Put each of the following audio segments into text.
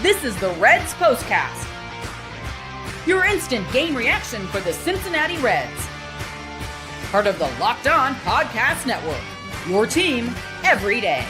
This is the Reds POSTCAST, your instant game reaction for the Cincinnati Reds. Part of the Locked On Podcast Network, your team every day.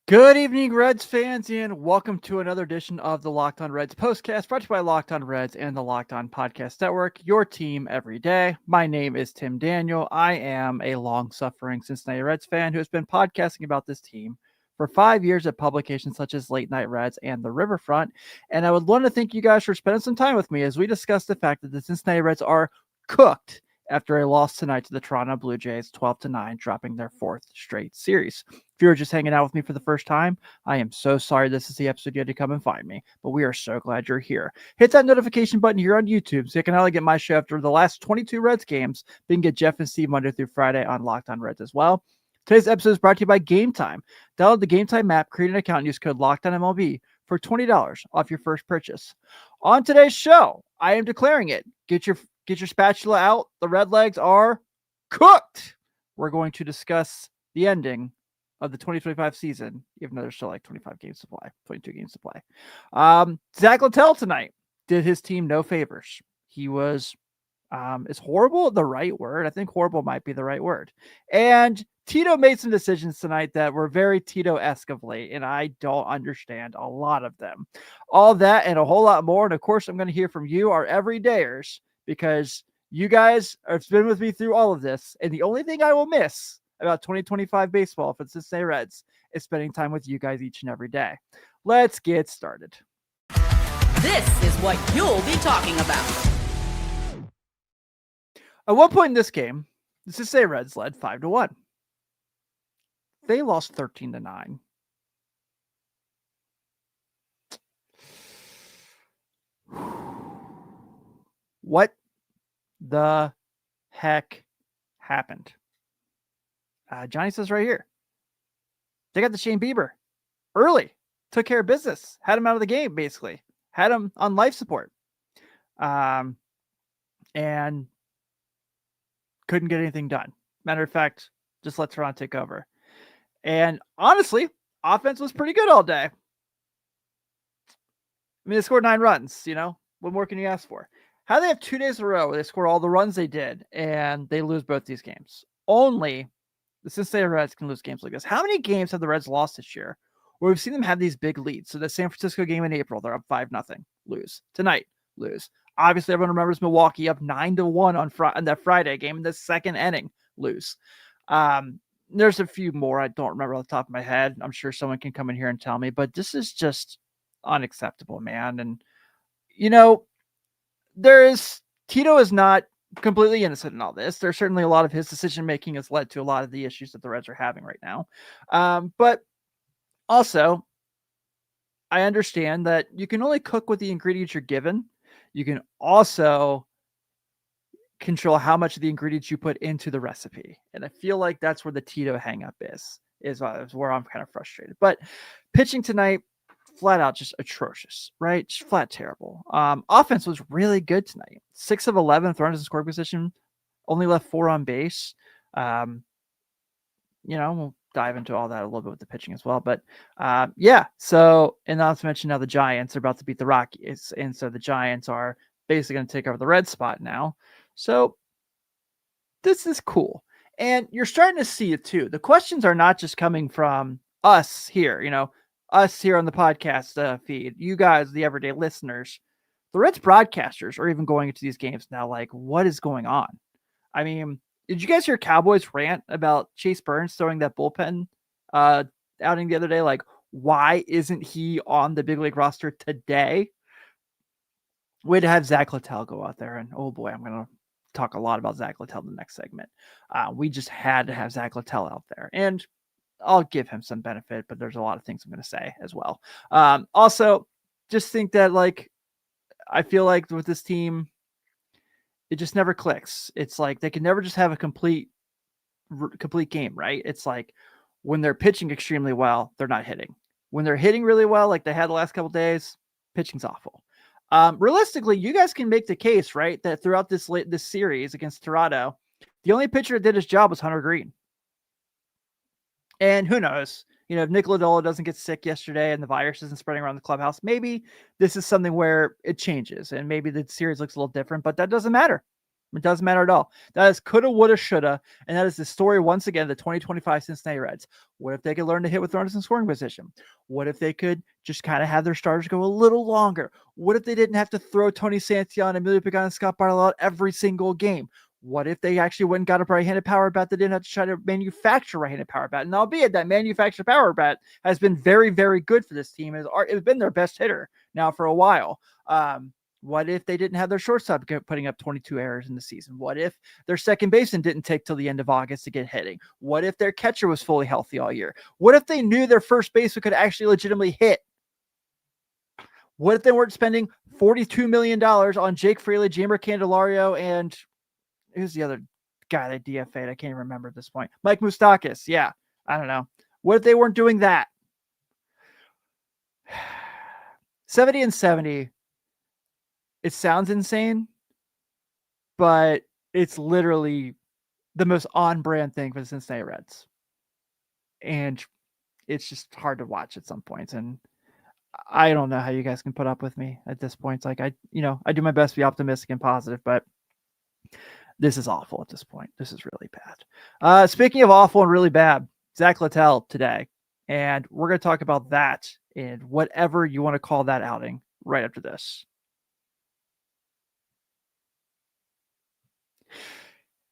Good evening, Reds fans, and welcome to another edition of the Locked On Reds Postcast, brought to you by Locked On Reds and the Locked On Podcast Network, your team every day. My name is Tim Daniel. I am a long-suffering Cincinnati Reds fan who has been podcasting about this team for 5 years at publications such as Late Night Reds and The Riverfront, and I would want to thank you guys for spending some time with me as we discuss the fact that the Cincinnati Reds are cooked after a loss tonight to the Toronto Blue Jays, 12-9, dropping their fourth straight series. If you're just hanging out with me for the first time, I am so sorry this is the episode you had to come and find me, but we are so glad you're here. Hit that notification button here on YouTube so you can not only get my show after the last 22 Reds games, but you can get Jeff and Steve Monday through Friday on Locked On Reds as well. Today's episode is brought to you by Game Time. Download the Game Time app, create an account, and use code LOCKEDONMLB for $20 off your first purchase. On today's show, I am declaring it. Get your spatula out. The Redlegs are cooked. We're going to discuss the ending of the 2025 season, even though there's still like 22 games to play. Zach Littell tonight did his team no favors. He was, is horrible the right word? I think horrible might be the right word. And Tito made some decisions tonight that were very Tito-esque of late, and I don't understand a lot of them. All that and a whole lot more. And of course, I'm going to hear from you, our everydayers, because you guys have been with me through all of this. And the only thing I will miss about 2025 baseball for the Cincinnati Reds is spending time with you guys each and every day. Let's get started. This is what you'll be talking about. At one point in this game, the Cincinnati Reds led 5-1. They lost 13-9. What the heck happened? Johnny says right here, they got the Shane Bieber early, took care of business, had him out of the game, basically, had him on life support, and couldn't get anything done. Matter of fact, just let Toronto take over. And honestly, offense was pretty good all day. I mean, they scored 9 runs, what more can you ask for? How do they have 2 days in a row where they score all the runs they did and they lose both these games? Only the Cincinnati Reds can lose games like this. How many games have the Reds lost this year where we've seen them have these big leads? So the San Francisco game in April, they're up 5-0, lose. Tonight, lose. Obviously, everyone remembers Milwaukee up 9-1 on that Friday game in the second inning, lose. There's a few more I don't remember off the top of my head. I'm sure someone can come in here and tell me, but this is just unacceptable, man. And, Tito is not completely innocent in all this. There's certainly a lot of his decision-making has led to a lot of the issues that the Reds are having right now. But also, I understand that you can only cook with the ingredients you're given. You can also control how much of the ingredients you put into the recipe. And I feel like that's where the Tito hang-up is where I'm kind of frustrated. But pitching tonight, flat out just atrocious, right? Just flat terrible. Offense was really good tonight. 6 of 11 runners in scoring position, only left 4 on base. We'll dive into all that a little bit with the pitching as well. But so, and not to mention now the Giants are about to beat the Rockies. And so the Giants are basically going to take over the Red spot now. So this is cool. And you're starting to see it too. The questions are not just coming from us here, us here on the podcast feed, you guys, the everyday listeners. The Reds broadcasters are even going into these games now like, what is going on? I mean, did you guys hear Cowboys rant about Chase Burns throwing that bullpen outing the other day? Like, why isn't he on the big league roster today? Way to have Zach Littell go out there. And oh boy, I'm going to talk a lot about Zach Littell in the next segment. We just had to have Zach Littell out there. And I'll give him some benefit, but there's a lot of things I'm going to say as well. Also, just think that, I feel like with this team, it just never clicks. It's like they can never just have a complete game, right? It's like when they're pitching extremely well, they're not hitting. When they're hitting really well, like they had the last couple of days, pitching's awful. Realistically, you guys can make the case, right, that throughout this series against Toronto, the only pitcher that did his job was Hunter Green. And who knows? If Nick Lodolo doesn't get sick yesterday and the virus isn't spreading around the clubhouse, maybe this is something where it changes and maybe the series looks a little different, but that doesn't matter. It doesn't matter at all. That is coulda, woulda, shoulda, and that is the story once again, the 2025 Cincinnati Reds. What if they could learn to hit with runners in scoring position? What if they could just kind of have their starters go a little longer? What if they didn't have to throw Tony Santillan, Emilio Pagan, and Scott Barlow out every single game? What if they actually went and got a right-handed power bat that didn't have to try to manufacture a right-handed power bat? And albeit that manufactured power bat has been very, very good for this team. It's been their best hitter now for a while. What if they didn't have their shortstop putting up 22 errors in the season? What if their second baseman didn't take till the end of August to get hitting? What if their catcher was fully healthy all year? What if they knew their first baseman could actually legitimately hit? What if they weren't spending $42 million on Jake Fraley, Jeimer Candelario, and who's the other guy that DFA'd? I can't even remember at this point. Mike Moustakas. Yeah, I don't know. What if they weren't doing that? 70-70. It sounds insane, but it's literally the most on-brand thing for the Cincinnati Reds. And it's just hard to watch at some points. And I don't know how you guys can put up with me at this point. It's like I do my best to be optimistic and positive, but this is awful at this point. This is really bad. Speaking of awful and really bad, Zach Littell today. And we're going to talk about that and whatever you want to call that outing right after this.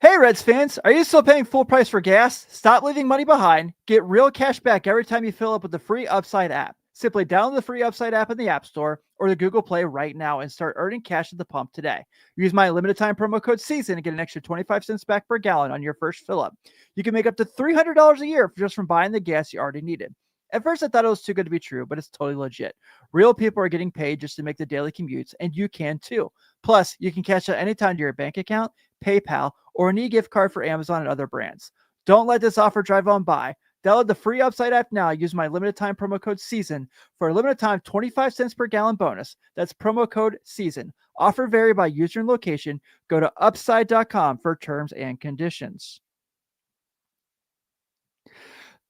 Hey, Reds fans, are you still paying full price for gas? Stop leaving money behind. Get real cash back every time you fill up with the free Upside app. Simply download the free Upside app in the App Store or the Google Play right now and start earning cash at the pump today. Use my limited time promo code SEASON and get an extra 25 cents back per gallon on your first fill up. You can make up to $300 a year just from buying the gas you already needed. At first, I thought it was too good to be true, but it's totally legit. Real people are getting paid just to make the daily commutes, and you can too. Plus, you can cash out anytime to your bank account, PayPal, or an e-gift card for Amazon and other brands. Don't let this offer drive on by. Download the free Upside app now. Use my limited time promo code SEASON for a limited time 25 cents per gallon bonus. That's promo code SEASON. Offer vary by user and location. Go to upside.com for terms and conditions.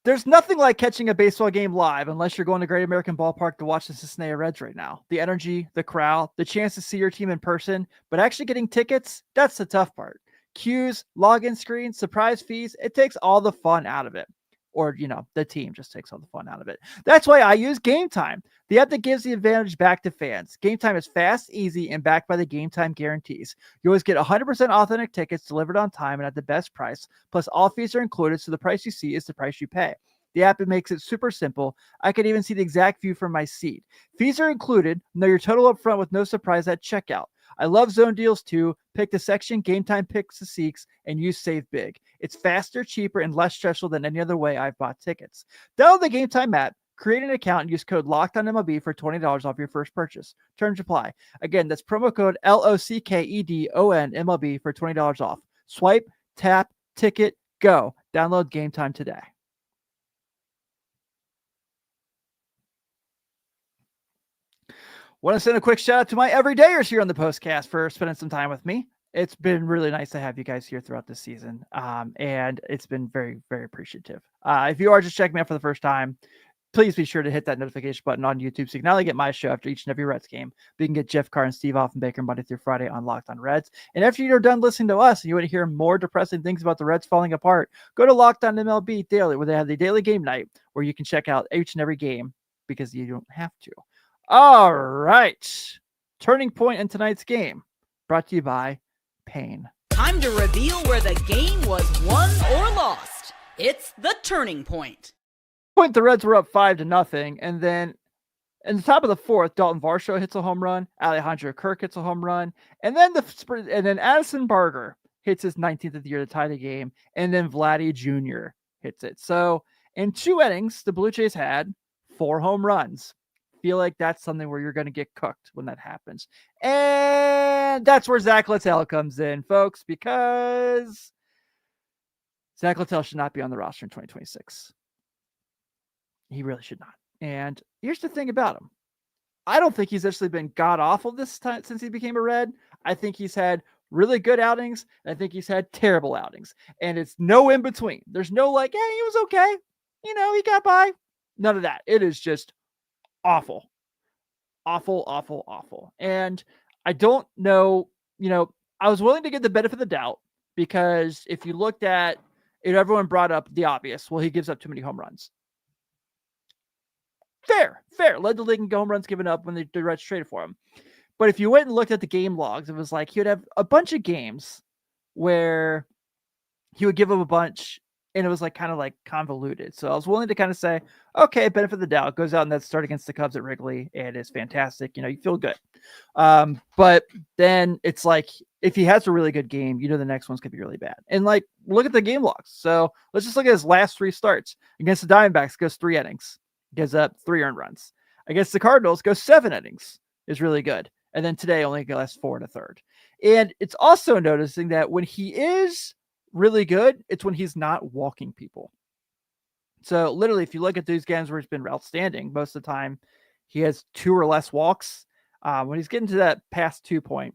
There's nothing like catching a baseball game live unless you're going to Great American Ballpark to watch the Cincinnati Reds right now. The energy, the crowd, the chance to see your team in person, but actually getting tickets, that's the tough part. Queues, login screens, surprise fees, it takes all the fun out of it. Or, the team just takes all the fun out of it. That's why I use Game Time, the app that gives the advantage back to fans. Game Time is fast, easy, and backed by the Game Time guarantees. You always get 100% authentic tickets delivered on time and at the best price. Plus, all fees are included, so the price you see is the price you pay. The app, it makes it super simple. I could even see the exact view from my seat. Fees are included. Know your total up front with no surprise at checkout. I love zone deals too. Pick the section Game Time picks the seeks and use Save Big. It's faster, cheaper, and less stressful than any other way I've bought tickets. Download the Game Time app, create an account, and use code LOCKEDONMLB for $20 off your first purchase. Terms apply. Again, that's promo code LOCKEDONMLB for $20 off. Swipe, tap, ticket, go. Download Game Time today. Want to send a quick shout out to my everydayers here on the Postcast for spending some time with me. It's been really nice to have you guys here throughout this season, and it's been very, very appreciative. If you are just checking me out for the first time, please be sure to hit that notification button on YouTube so you can not only get my show after each and every Reds game, but you can get Jeff Carr and Steve Offenbaker Monday through Friday on Locked On Reds. And after you're done listening to us and you want to hear more depressing things about the Reds falling apart, go to Locked On MLB Daily, where they have the daily game night, where you can check out each and every game because you don't have to. All right. Turning point in tonight's game, brought to you by Pain. Time to reveal where the game was won or lost. It's the turning point. The Reds were up 5-0, and then in the top of the fourth, Dalton Varsho hits a home run, Alejandro Kirk hits a home run, and then Addison Barger hits his 19th of the year to tie the game, and then Vladdy Jr. hits it. So in 2 innings, the Blue Jays had 4 home runs. Feel like that's something where you're going to get cooked when that happens. And that's where Zach Littell comes in, folks, because Zach Littell should not be on the roster in 2026. He really should not. And here's the thing about him. I don't think he's actually been god-awful this time since he became a Red. I think he's had really good outings. And I think he's had terrible outings. And it's no in between. There's no like, hey, he was okay. he got by. None of that. It is just awful. Awful, awful, awful. And I don't know, I was willing to give the benefit of the doubt because if you looked at it, everyone brought up the obvious. Well, he gives up too many home runs. Fair. Led the league in home runs given up when the Reds traded for him. But if you went and looked at the game logs, it was like he would have a bunch of games where he would give up a bunch and it was like kind of like convoluted. So I was willing to kind of say, okay, benefit of the doubt, goes out and that start against the Cubs at Wrigley and it's fantastic. You feel good. But then it's like, if he has a really good game, the next one's going to be really bad. And like, look at the game logs. So let's just look at his last 3 starts. Against the Diamondbacks, goes 3 innings, gives up 3 earned runs. Against the Cardinals, goes 7 innings, is really good. And then today only goes 4 1/3. And it's also noticing that when he is really good, it's when he's not walking people. So literally, if you look at these games where he's been outstanding, most of the time he has 2 or less walks. When he's getting to that past 2 point,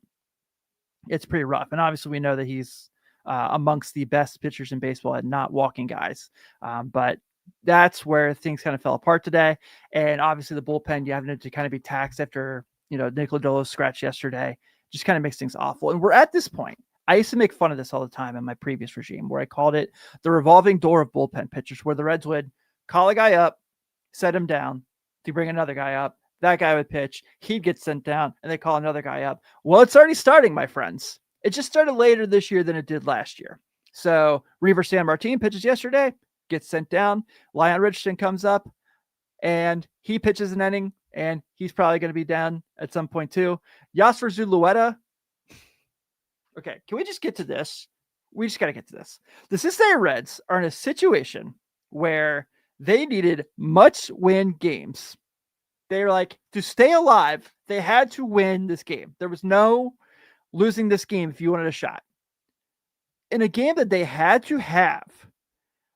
it's pretty rough. And obviously we know that he's amongst the best pitchers in baseball at not walking guys. But that's where things kind of fell apart today. And obviously the bullpen, you having to kind of be taxed after, Nick Lodolo's scratch yesterday, just kind of makes things awful. And we're at this point. I used to make fun of this all the time in my previous regime where I called it the revolving door of bullpen pitchers, where the Reds would call a guy up, set him down, to bring another guy up. That guy would pitch. He'd get sent down, and they call another guy up. Well, it's already starting, my friends. It just started later this year than it did last year. So Reiver Sanmartin pitches yesterday, gets sent down. Lyon Richardson comes up, and he pitches an inning, and he's probably going to be down at some point too. Yasser Zulueta. Okay, can we just get to this? We just got to get to this. The Cincinnati Reds are in a situation where they needed must-win games. They were like, to stay alive, they had to win this game. There was no losing this game if you wanted a shot. In a game that they had to have,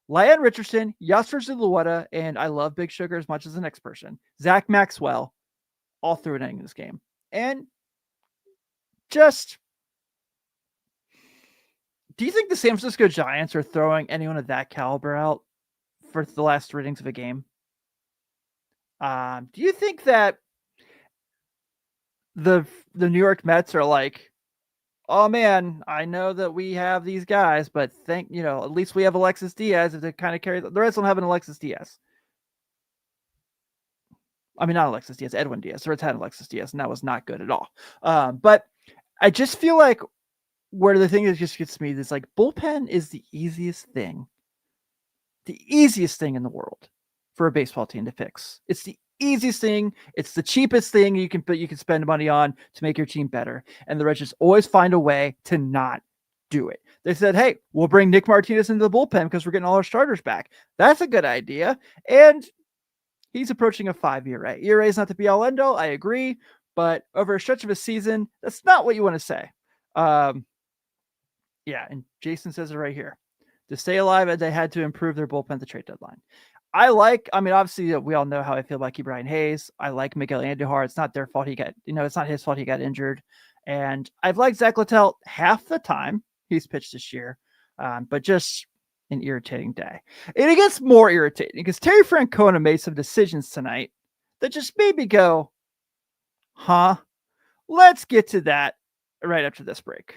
Lyon Richardson, Yasser Zulueta, and I love Big Sugar as much as the next person, Zach Maxwell, all threw an inning in this game. And just, do you think the San Francisco Giants are throwing anyone of that caliber out for the last 3 innings of a game? Do you think that the New York Mets are like, oh man, I know that we have these guys, but at least we have Alexis Diaz to kind of carry. The Reds don't have an Alexis Diaz. I mean, not Alexis Diaz, Edwin Diaz. The Reds had Alexis Diaz, and that was not good at all. But I just feel like where the thing that just gets me is like bullpen is the easiest thing in the world for a baseball team to fix. It's the easiest thing. It's the cheapest thing you can spend money on to make your team better. And the Reds just always find a way to not do it. They said, hey, we'll bring Nick Martinez into the bullpen because we're getting all our starters back. That's a good idea. And he's approaching a 5 ERA. ERA is not the be all end all. I agree. But over a stretch of a season, that's not what you want to say. Yeah. And Jason says it right here. To stay alive, they had to improve their bullpen at the trade deadline. Obviously we all know how I feel about Brian Hayes. I like Miguel Andujar. It's not their fault it's not his fault he got injured. And I've liked Zach Littell half the time he's pitched this year, but just an irritating day. And it gets more irritating because Terry Francona made some decisions tonight that just made me go, huh? Let's get to that right after this break.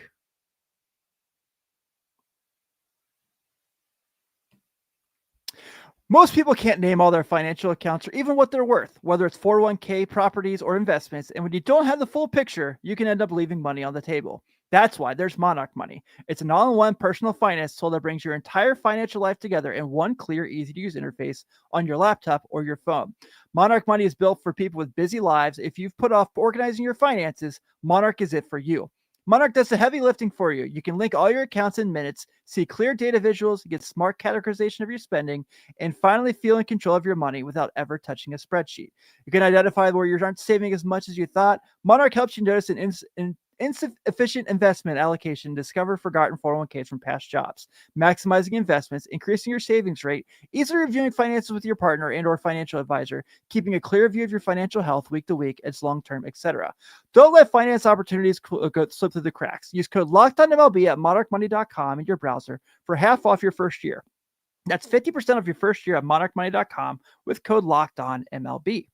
Most people can't name all their financial accounts or even what they're worth, whether it's 401k, properties, or investments. And when you don't have the full picture, you can end up leaving money on the table. That's why there's Monarch Money. It's an all-in-one personal finance tool that brings your entire financial life together in one clear, easy-to-use interface on your laptop or your phone. Monarch Money is built for people with busy lives. If you've put off organizing your finances, Monarch is it for you. Monarch does the heavy lifting for you. You can link all your accounts in minutes, see clear data visuals, get smart categorization of your spending, and finally feel in control of your money without ever touching a spreadsheet. You can identify where you aren't saving as much as you thought. Monarch helps you notice an insufficient investment allocation, discover forgotten 401ks from past jobs, maximizing investments, increasing your savings rate, easily reviewing finances with your partner and or financial advisor, keeping a clear view of your financial health week to week, its long-term, etc. Don't let finance opportunities slip through the cracks. Use code LOCKEDONMLB at monarchmoney.com in your browser for half off your first year. That's 50% of your first year at monarchmoney.com with code LOCKEDONMLB.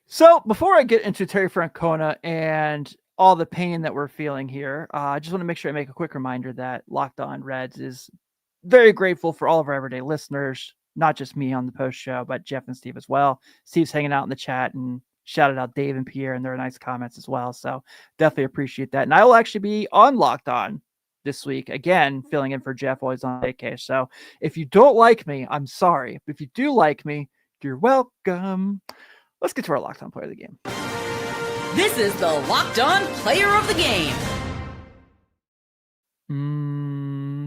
So before I get into Terry Francona and all the pain that we're feeling here, I just want to make sure I make a quick reminder that Locked On Reds is very grateful for all of our everyday listeners, not just me on the post show, but Jeff and Steve as well. Steve's hanging out in the chat and shouted out Dave and Pierre and their nice comments as well. So definitely appreciate that. And I will actually be on Locked On this week, again, filling in for Jeff, always on vacation. So if you don't like me, I'm sorry. But if you do like me, you're welcome. Let's get to our Locked On Player of the Game. This is the Locked On Player of the Game.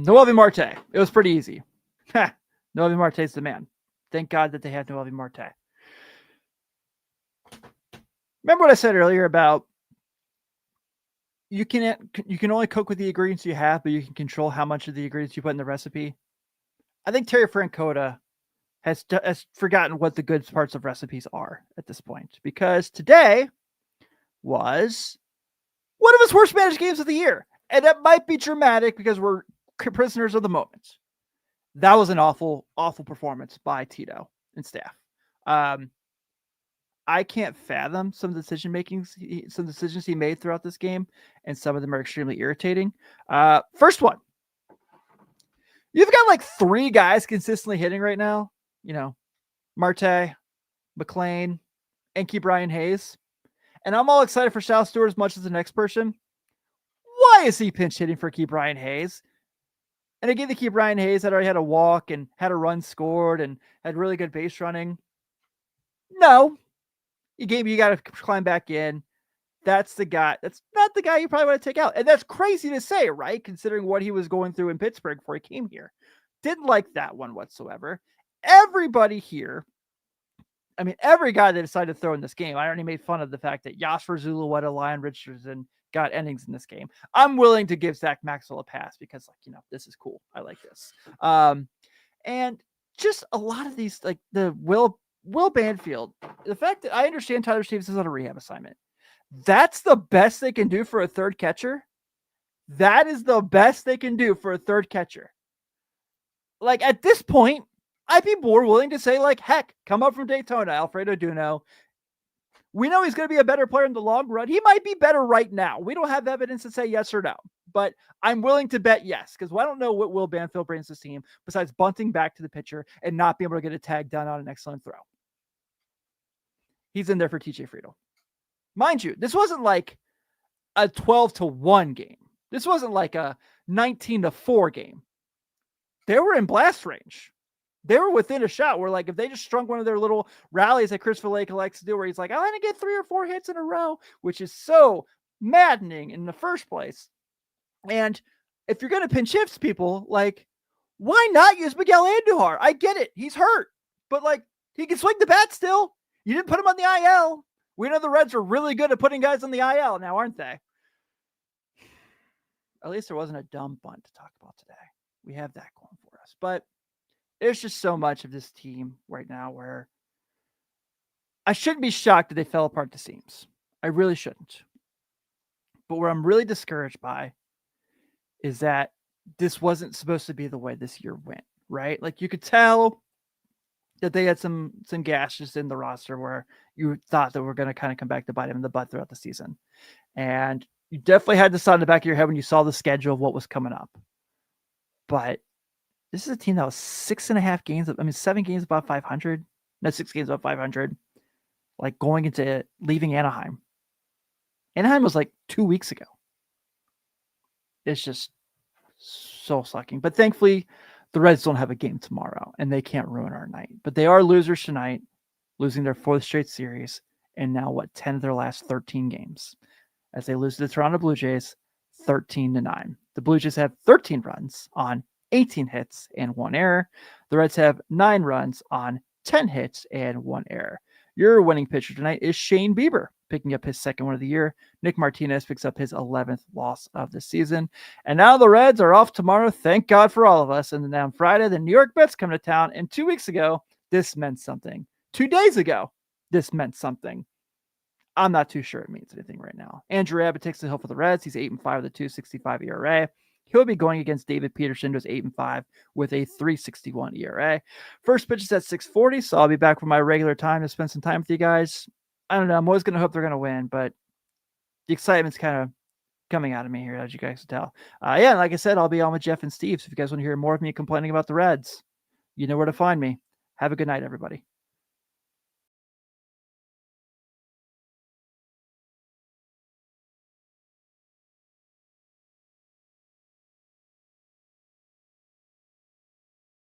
Noelvi Marte. It was pretty easy. Noelvi Marte's the man. Thank God that they had Noelvi Marte. Remember what I said earlier about you can only cook with the ingredients you have, but you can control how much of the ingredients you put in the recipe? I think Terry Francona has forgotten what the good parts of recipes are at this point, because today was one of his worst managed games of the year. And that might be dramatic because we're prisoners of the moment. That was an awful, awful performance by Tito and staff. I can't fathom some decisions he made throughout this game, and some of them are extremely irritating. First one, you've got like 3 guys consistently hitting right now. You know, Marte, McLean, and Brian Hayes. And I'm all excited for Sal Stewart as much as the next person. Why is he pinch hitting for Brian Hayes? And again, the Brian Hayes that already had a walk and had a run scored and had really good base running. No. You got to climb back in. That's the guy. That's not the guy you probably want to take out. And that's crazy to say, right? Considering what he was going through in Pittsburgh before he came here. Didn't like that one whatsoever. Everybody here, I mean, every guy that decided to throw in this game, I already made fun of the fact that Yasser Zulueta, Lion Richardson got innings in this game. I'm willing to give Zach Maxwell a pass because, this is cool. I like this. And just a lot of these, like the Will Banfield, the fact that I understand Tyler Stevens is on a rehab assignment. That's the best they can do for a third catcher. That is the best they can do for a third catcher. Like at this point, I'd be more willing to say, heck, come up from Daytona, Alfredo Duno. We know he's going to be a better player in the long run. He might be better right now. We don't have evidence to say yes or no, but I'm willing to bet yes, because I don't know what Will Banfield brings to this team besides bunting back to the pitcher and not being able to get a tag done on an excellent throw. He's in there for TJ Friedl. Mind you, this wasn't like a 12-1 game. This wasn't like a 19-4 game. They were in blast range. They were within a shot where, if they just strung one of their little rallies that Chris Vallejo likes to do, where he's like, I want to get 3 or 4 hits in a row, which is so maddening in the first place. And if you're going to pinch hits people, why not use Miguel Andujar? I get it. He's hurt, but he can swing the bat still. You didn't put him on the IL. We know the Reds are really good at putting guys on the IL now, aren't they? At least there wasn't a dumb bunt to talk about today. We have that going for us, but there's just so much of this team right now where I shouldn't be shocked that they fell apart at the seams. I really shouldn't. But what I'm really discouraged by is that this wasn't supposed to be the way this year went, right? You could tell that they had some gashes in the roster where you thought that we're going to kind of come back to bite them in the butt throughout the season. And you definitely had this on the back of your head when you saw the schedule of what was coming up. But this is a team that was 6.5 games. 7 games above 500. No, 6 games above 500. Going into leaving Anaheim. Anaheim was 2 weeks ago. It's just so sucking. But thankfully, the Reds don't have a game tomorrow, and they can't ruin our night. But they are losers tonight, losing their 4th straight series, and now 10 of their last 13 games, as they lose to the Toronto Blue Jays 13-9. The Blue Jays have 13 runs on 18 hits and 1 error. The Reds have 9 runs on 10 hits and 1 error. Your winning pitcher tonight is Shane Bieber, picking up his 2nd win of the year. Nick Martinez picks up his 11th loss of the season. And now the Reds are off tomorrow. Thank God for all of us. And then on Friday, the New York Mets come to town. And 2 weeks ago, this meant something. 2 days ago, this meant something. I'm not too sure it means anything right now. Andrew Abbott takes the hill for the Reds. He's 8-5 with a 2.65 ERA. He'll be going against David Peterson, who's 8-5 with a 3.61 ERA. First pitch is at 6:40, so I'll be back for my regular time to spend some time with you guys. I don't know. I'm always going to hope they're going to win, but the excitement's kind of coming out of me here, as you guys can tell. Yeah, like I said, I'll be on with Jeff and Steve. So if you guys want to hear more of me complaining about the Reds, you know where to find me. Have a good night, everybody.